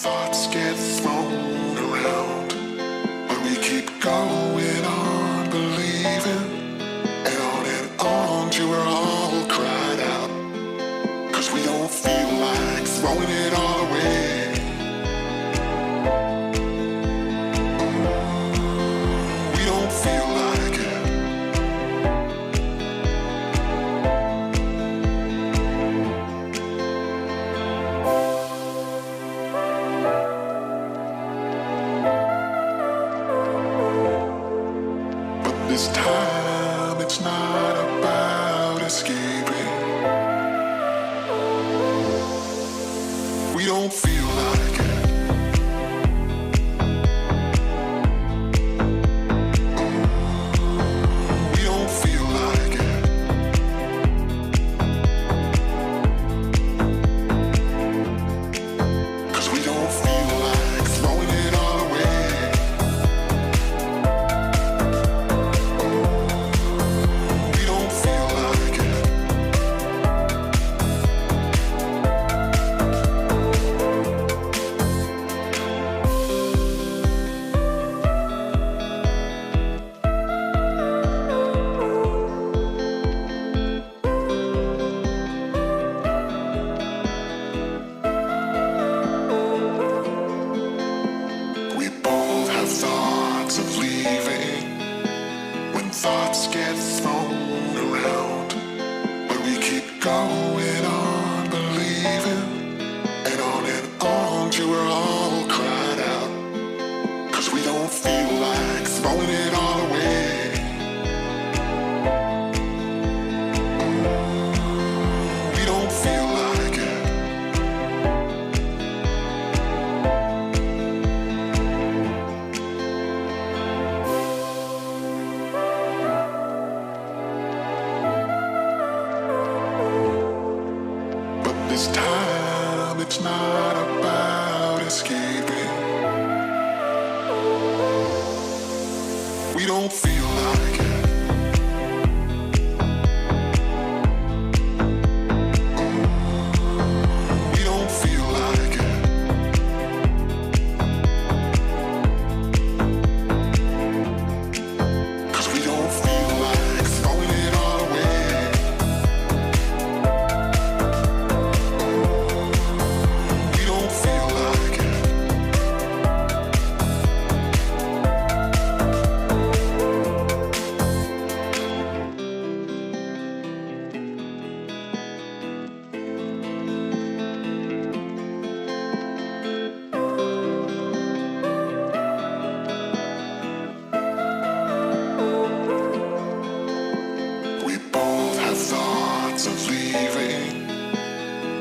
thoughts get thrown around, but we keep going on believing, and on till we're all cried out, 'cause we don't feel like throwing it all away. We don't feel like it. This time it's not about escaping. We don't feel like it. We don't feel like it. 'Cause we don't feel like throwing it all away. Thoughts of leaving, when thoughts get thrown around, but we keep going on believing, and on till we're all cried out, 'cause we don't feel like throwing it all away. We don't feel like it. This time it's not about escaping. We don't feel like it. We don't feel like it. 'Cause we don't feel like throwing it all away. Thoughts of leaving,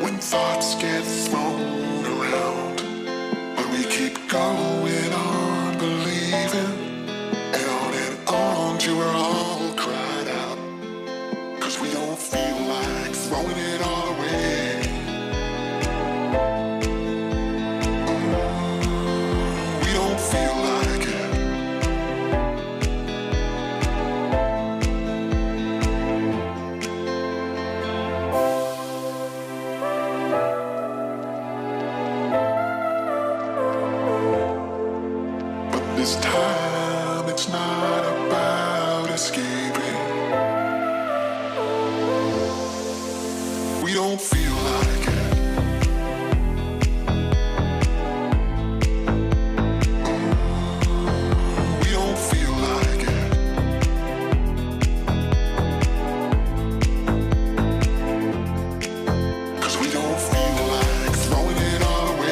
when thoughts get thrown around, but we keep going on believing, and on till we're all cried out, 'cause we don't feel like throwing it all away. We don't feel like it. This time it's not about escaping. We don't feel like it. We don't feel like it. 'Cause we don't feel like throwing it all away.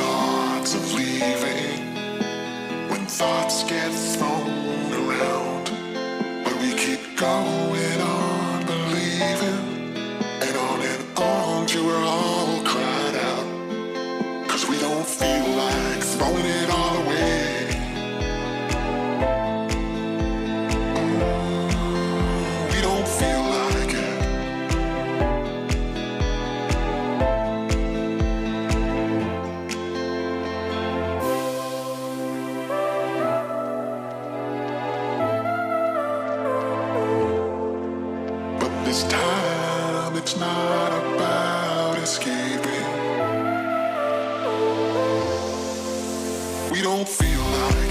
Thoughts of leaving, when thoughts get thrown around, but we keep going on believing, and on till we're all cried out, 'cause we don't feel it's not about escaping. We don't feel like